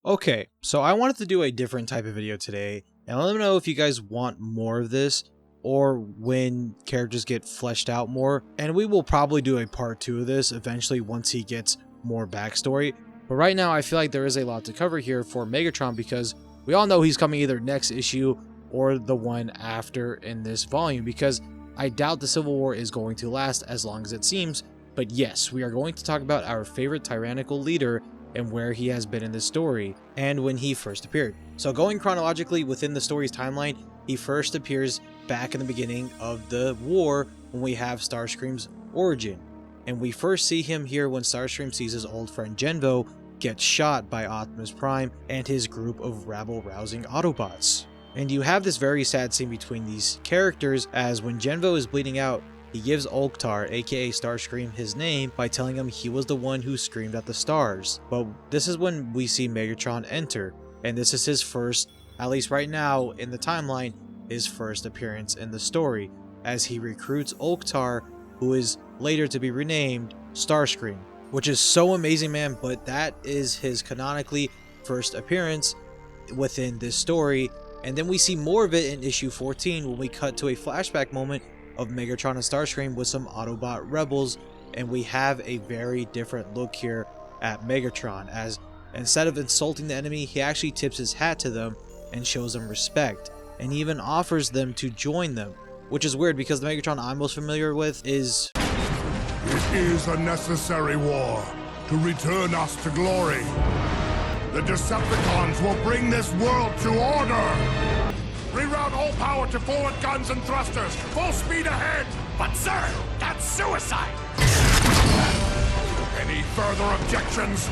Okay, so I wanted to do a different type of video today, and let me know if you guys want more of this, or when characters get fleshed out more, and we will probably do a part 2 of this eventually once he gets more backstory. But right now I feel like there is a lot to cover here for Megatron because we all know he's coming either next issue or the one after in this volume, because I doubt the Civil War is going to last as long as it seems. But yes, we are going to talk about our favorite tyrannical leader and where he has been in this story, and when he first appeared. So going chronologically within the story's timeline, he first appears back in the beginning of the war when we have Starscream's origin. And we first see him here when Starscream sees his old friend Genvo get shot by Optimus Prime and his group of rabble-rousing Autobots. And you have this very sad scene between these characters, as when Genvo is bleeding out, he gives Oktar, aka Starscream, his name by telling him he was the one who screamed at the stars. But this is when we see Megatron enter, and this is his first, at least right now in the timeline, his first appearance in the story, as he recruits Oktar, who is later to be renamed Starscream. Which is so amazing, man, but that is his canonically first appearance within this story. And then we see more of it in issue 14 when we cut to a flashback moment of Megatron and Starscream with some Autobot rebels, and we have a very different look here at Megatron, as instead of insulting the enemy, he actually tips his hat to them and shows them respect, and even offers them to join them, which is weird because the Megatron I'm most familiar with is... It is a necessary war to return us to glory. The Decepticons will bring this world to order! Reroute all power to forward guns and thrusters! Full speed ahead! But sir, that's suicide! Any further objections?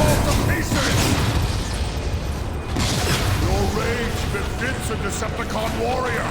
All to pieces! Your rage befits a Decepticon warrior!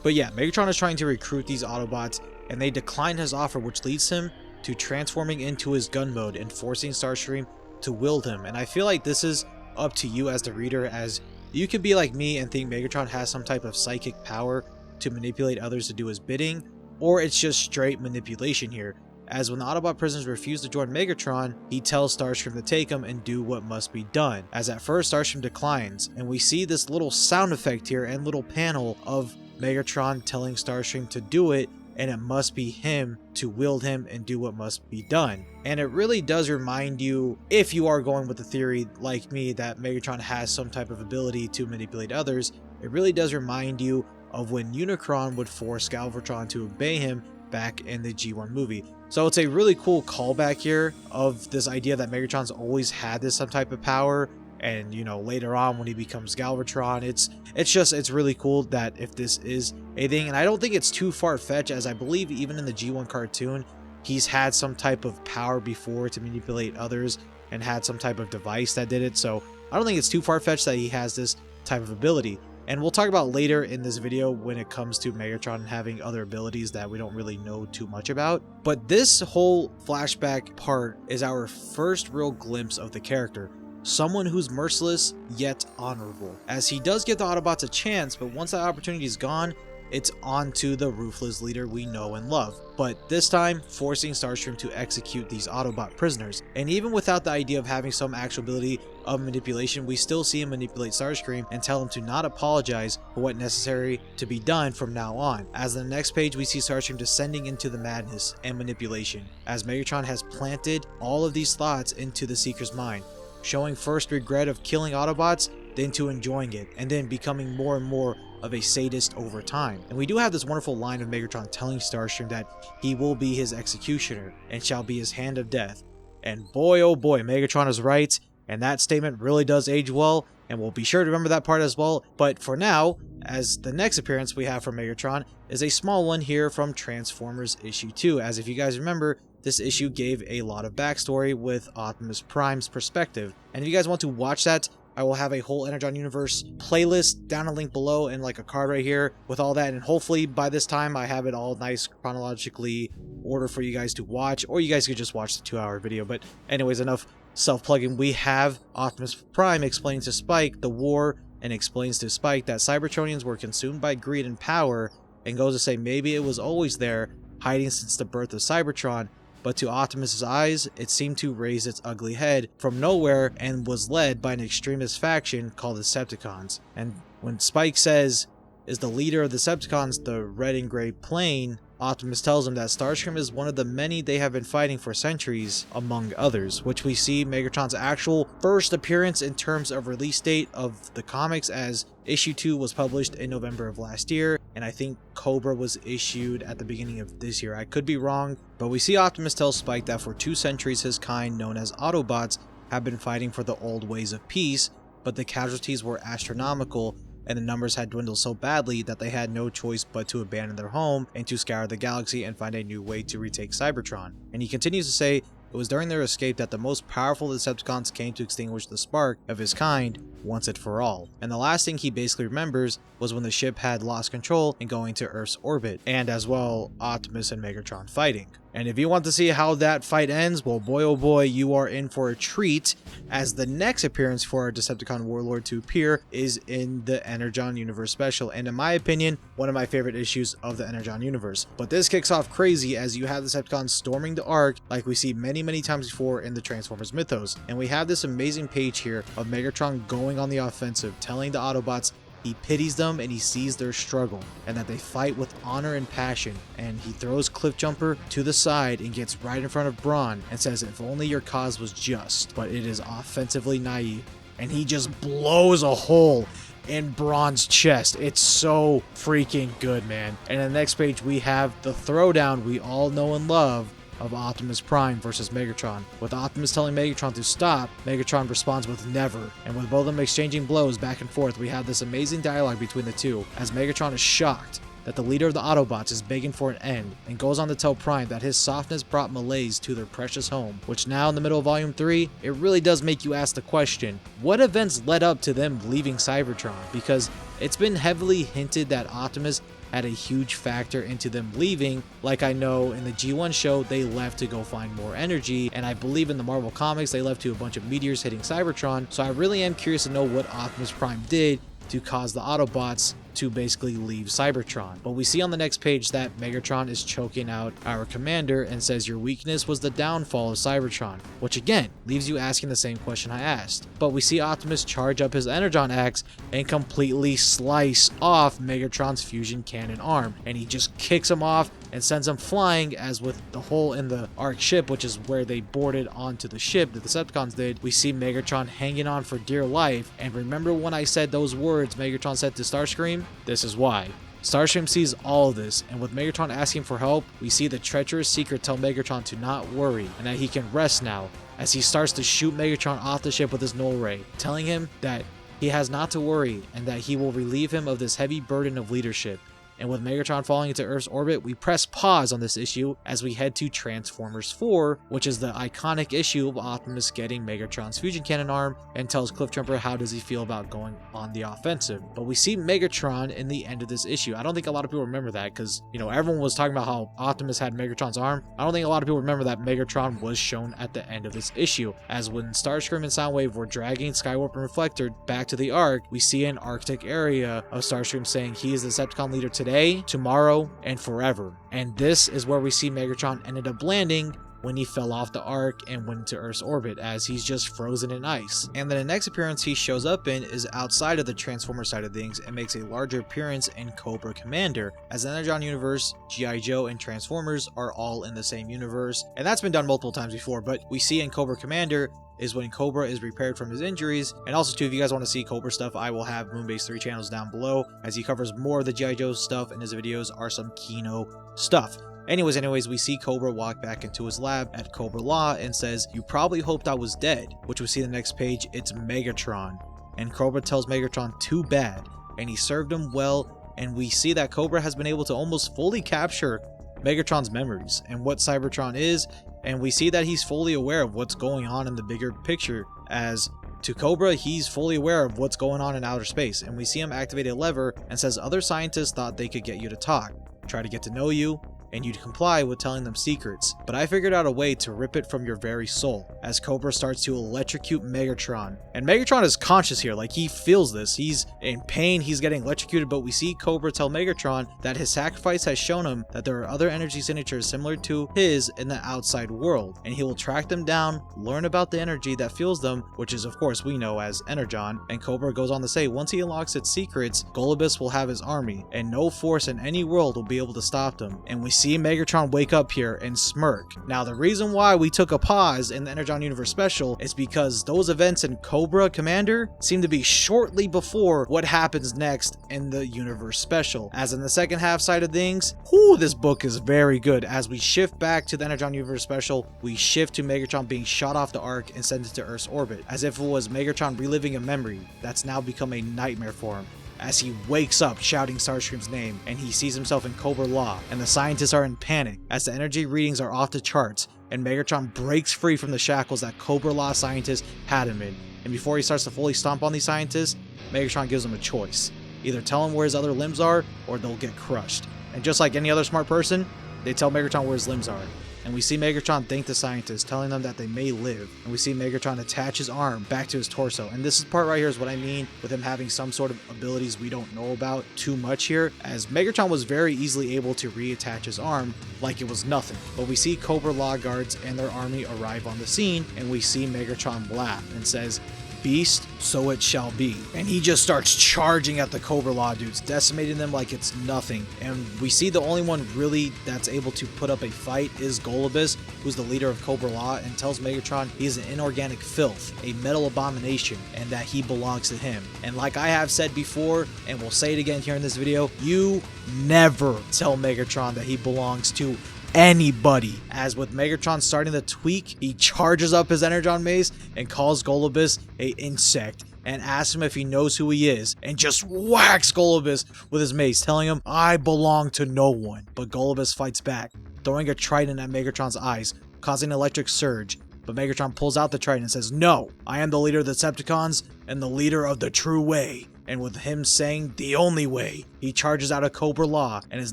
But yeah, Megatron is trying to recruit these Autobots, and they decline his offer, which leads him to transforming into his gun mode and forcing Starscream to wield him. And I feel like this is up to you as the reader, as you could be like me and think Megatron has some type of psychic power to manipulate others to do his bidding, or it's just straight manipulation here, as when the Autobot prisoners refuse to join Megatron, he tells Starscream to take them and do what must be done, as at first Starscream declines, and we see this little sound effect here and little panel of Megatron telling Starscream to do it, and it must be him to wield him and do what must be done. And it really does remind you, if you are going with the theory like me that Megatron has some type of ability to manipulate others, it really does remind you of when Unicron would force Galvatron to obey him back in the G1 movie. So it's a really cool callback here of this idea that Megatron's always had this some type of power, and you know, later on when he becomes Galvatron, it's really cool that if this is a thing. And I don't think it's too far-fetched, as I believe even in the G1 cartoon he's had some type of power before to manipulate others and had some type of device that did it. So I don't think it's too far-fetched that he has this type of ability, and we'll talk about later in this video when it comes to Megatron having other abilities that we don't really know too much about. But this whole flashback part is our first real glimpse of the character. Someone who's merciless yet honorable, as he does give the Autobots a chance, but once that opportunity is gone, it's on to the ruthless leader we know and love, but this time forcing Starscream to execute these Autobot prisoners. And even without the idea of having some actual ability of manipulation, we still see him manipulate Starscream and tell him to not apologize for what necessary to be done from now on. As in the next page, we see Starscream descending into the madness and manipulation, as Megatron has planted all of these thoughts into the Seeker's mind, showing first regret of killing Autobots, then to enjoying it, and then becoming more and more of a sadist over time. And we do have this wonderful line of Megatron telling Starscream that he will be his executioner and shall be his hand of death. And boy oh boy, Megatron is right, and that statement really does age well, and we'll be sure to remember that part as well. But for now, as the next appearance we have from Megatron is a small one here from Transformers issue 2, as if you guys remember, this issue gave a lot of backstory with Optimus Prime's perspective. And if you guys want to watch that, I will have a whole Energon Universe playlist down a link below and like a card right here with all that. And hopefully by this time I have it all nice chronologically order for you guys to watch, or you guys could just watch the 2-hour video. But anyways, enough self-plugging. We have Optimus Prime explaining to Spike the war, and explains to Spike that Cybertronians were consumed by greed and power, and goes to say maybe it was always there, hiding since the birth of Cybertron, but to Optimus's eyes, it seemed to raise its ugly head from nowhere and was led by an extremist faction called the Decepticons. And when Spike says, "Is the leader of the Decepticons the red and gray plane?" Optimus tells him that Starscream is one of the many they have been fighting for centuries, among others, which we see Megatron's actual first appearance in terms of release date of the comics, as issue 2 was published in November of last year, and I think Cobra was issued at the beginning of this year. I could be wrong, but we see Optimus tell Spike that for 2 centuries his kind, known as Autobots, have been fighting for the old ways of peace, but the casualties were astronomical, and the numbers had dwindled so badly that they had no choice but to abandon their home and to scour the galaxy and find a new way to retake Cybertron. And he continues to say it was during their escape that the most powerful Decepticons came to extinguish the spark of his kind once and for all. And the last thing he basically remembers was when the ship had lost control and going to Earth's orbit, and as well Optimus and Megatron fighting. And if you want to see how that fight ends, well, boy oh boy, you are in for a treat, as the next appearance for our Decepticon Warlord to appear is in the Energon Universe special, and in my opinion, one of my favorite issues of the Energon Universe. But this kicks off crazy as you have the Decepticons storming the Ark like we see many times before in the Transformers mythos. And we have this amazing page here of Megatron going on the offensive, telling the Autobots he pities them and he sees their struggle, and that they fight with honor and passion. And he throws Cliffjumper to the side and gets right in front of Brawn and says, "If only your cause was just, but it is offensively naive." And he just blows a hole in Brawn's chest. It's so freaking good, man. And in the next page we have the throwdown we all know and love of Optimus Prime versus Megatron. With Optimus telling Megatron to stop, Megatron responds with never. And with both of them exchanging blows back and forth, we have this amazing dialogue between the two, as Megatron is shocked that the leader of the Autobots is begging for an end, and goes on to tell Prime that his softness brought malaise to their precious home, which now in the middle of Volume 3, it really does make you ask the question, what events led up to them leaving Cybertron? Because it's been heavily hinted that Optimus had a huge factor into them leaving. Like, I know in the G1 show they left to go find more energy, and I believe in the Marvel comics they left to a bunch of meteors hitting Cybertron. So I really am curious to know what Optimus Prime did to cause the Autobots to basically leave Cybertron. But we see on the next page that Megatron is choking out our commander and says, "Your weakness was the downfall of Cybertron," which again leaves you asking the same question I asked. But we see Optimus charge up his Energon axe and completely slice off Megatron's fusion cannon arm, and he just kicks him off and sends him flying, as with the hole in the Ark ship, which is where they boarded onto the ship that the Decepticons did, we see Megatron hanging on for dear life. And remember when I said those words Megatron said to Starscream? This is why. Starscream sees all of this, and with Megatron asking for help, we see the treacherous Seeker tell Megatron to not worry and that he can rest now, as he starts to shoot Megatron off the ship with his null ray, telling him that he has not to worry and that he will relieve him of this heavy burden of leadership. And with Megatron falling into Earth's orbit, we press pause on this issue as we head to Transformers 4, which is the iconic issue of Optimus getting Megatron's fusion cannon arm, and tells Cliffjumper how does he feel about going on the offensive. But we see Megatron in the end of this issue. I don't think a lot of people remember that, because, you know, everyone was talking about how Optimus had Megatron's arm. I don't think a lot of people remember that Megatron was shown at the end of this issue, as when Starscream and Soundwave were dragging Skywarp and Reflector back to the Ark, we see an Arctic area of Starscream saying he is the Decepticon leader today, tomorrow, and forever. And this is where we see Megatron ended up landing when he fell off the Ark and went into Earth's orbit, as he's just frozen in ice. And then the next appearance he shows up in is outside of the Transformer side of things and makes a larger appearance in Cobra Commander, as the Energon Universe, G.I. Joe, and Transformers are all in the same universe. And that's been done multiple times before, but we see in Cobra Commander is when Cobra is repaired from his injuries. And also too, if you guys want to see Cobra stuff, I will have Moonbase 3 channels down below, as he covers more of the G.I. Joe stuff, and his videos are some Kino stuff. Anyways, we see Cobra walk back into his lab at Cobra Law and says, "You probably hoped I was dead," which we see in the next page, it's Megatron. And Cobra tells Megatron too bad, and he served him well, and we see that Cobra has been able to almost fully capture Megatron's memories and what Cybertron is, and we see that he's fully aware of what's going on in the bigger picture, as to Cobra, he's fully aware of what's going on in outer space. And we see him activate a lever and says other scientists thought they could get you to talk, try to get to know you, and you'd comply with telling them secrets. But I figured out a way to rip it from your very soul, as Cobra starts to electrocute Megatron. And Megatron is conscious here, like he feels this. He's in pain, he's getting electrocuted, but we see Cobra tell Megatron that his sacrifice has shown him that there are other energy signatures similar to his in the outside world, and he will track them down, learn about the energy that fuels them, which is of course we know as Energon. And Cobra goes on to say once he unlocks its secrets, Golobus will have his army, and no force in any world will be able to stop them. And we see Megatron wake up here and smirk. Now the reason why we took a pause in the Energon Universe special is because those events in Cobra Commander seem to be shortly before what happens next in the Universe special. As in the second half side of things, this book is very good. As we shift back to the Energon Universe special, we shift to Megatron being shot off the Ark and sent into Earth's orbit, as if it was Megatron reliving a memory that's now become a nightmare for him. As he wakes up shouting Starscream's name, and he sees himself in Cobra Law, and the scientists are in panic as the energy readings are off the charts, and Megatron breaks free from the shackles that Cobra Law scientists had him in. And before he starts to fully stomp on these scientists, Megatron gives him a choice. Either tell him where his other limbs are, or they'll get crushed. And just like any other smart person, they tell Megatron where his limbs are. And we see Megatron thank the scientists, telling them that they may live. And we see Megatron attach his arm back to his torso. And this part right here is what I mean with him having some sort of abilities we don't know about too much here, as Megatron was very easily able to reattach his arm like it was nothing. But we see Cobra Law guards and their army arrive on the scene, and we see Megatron laugh and says, "Beast, so it shall be." And he just starts charging at the Cobra Law dudes, decimating them like it's nothing. And we see the only one really that's able to put up a fight is Golobus, who's the leader of Cobra Law, and tells Megatron he is an inorganic filth, a metal abomination, and that he belongs to him. And like I have said before, and we'll say it again here in this video, you never tell Megatron that he belongs to anybody. As with Megatron starting to tweak, he charges up his Energon mace and calls Golobus a insect and asks him if he knows who he is, and just whacks Golobus with his mace, telling him, "I belong to no one." But Golobus fights back, throwing a trident at Megatron's eyes, causing an electric surge. But Megatron pulls out the trident and says, "No, I am the leader of the Decepticons and the leader of the true way." And with him saying the only way, he charges out of Cobra Law and is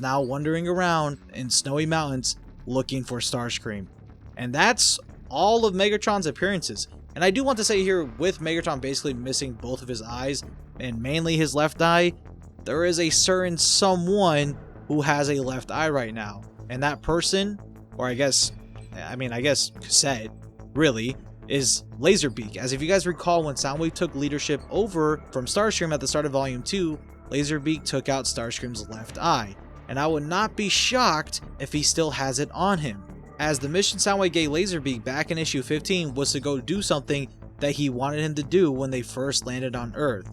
now wandering around in snowy mountains looking for Starscream. And that's all of Megatron's appearances. And I do want to say here, with Megatron basically missing both of his eyes, and mainly his left eye, there is a certain someone who has a left eye right now. And that person, or I guess cassette, really, is Laserbeak. As if you guys recall, when Soundwave took leadership over from Starscream at the start of Volume 2, Laserbeak took out Starscream's left eye. And I would not be shocked if he still has it on him, as the mission Soundwave gave Laserbeak back in issue 15 was to go do something that he wanted him to do when they first landed on Earth.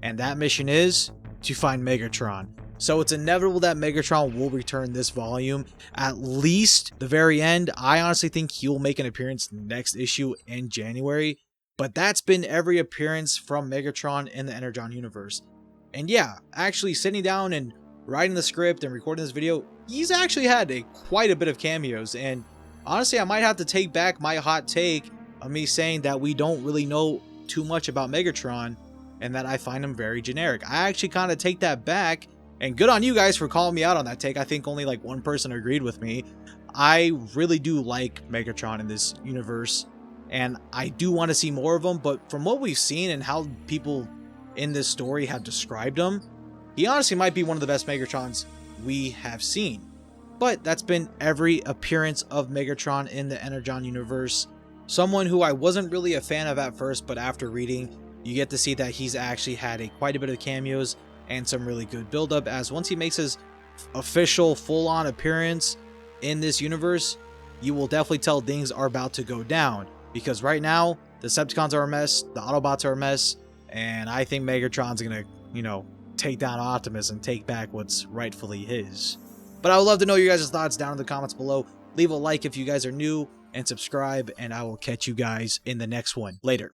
And that mission is to find Megatron. So it's inevitable that Megatron will return this volume, at least the very end. I honestly think he'll make an appearance next issue in January, but that's been every appearance from Megatron in the Energon Universe. And yeah, actually sitting down and writing the script and recording this video, he's actually had quite a bit of cameos. And honestly, I might have to take back my hot take of me saying that we don't really know too much about Megatron and that I find him very generic. I actually kind of take that back. And good on you guys for calling me out on that take. I think only like one person agreed with me. I really do like Megatron in this universe, and I do want to see more of him. But from what we've seen and how people in this story have described him, he honestly might be one of the best Megatrons we have seen. But that's been every appearance of Megatron in the Energon Universe. Someone who I wasn't really a fan of at first, but after reading, you get to see that he's actually had quite a bit of cameos and some really good build-up, as once he makes his official full-on appearance in this universe, you will definitely tell things are about to go down. Because right now, the Decepticons are a mess, the Autobots are a mess, and I think Megatron's gonna, take down Optimus and take back what's rightfully his. But I would love to know your guys' thoughts down in the comments below. Leave a like if you guys are new, and subscribe, and I will catch you guys in the next one. Later.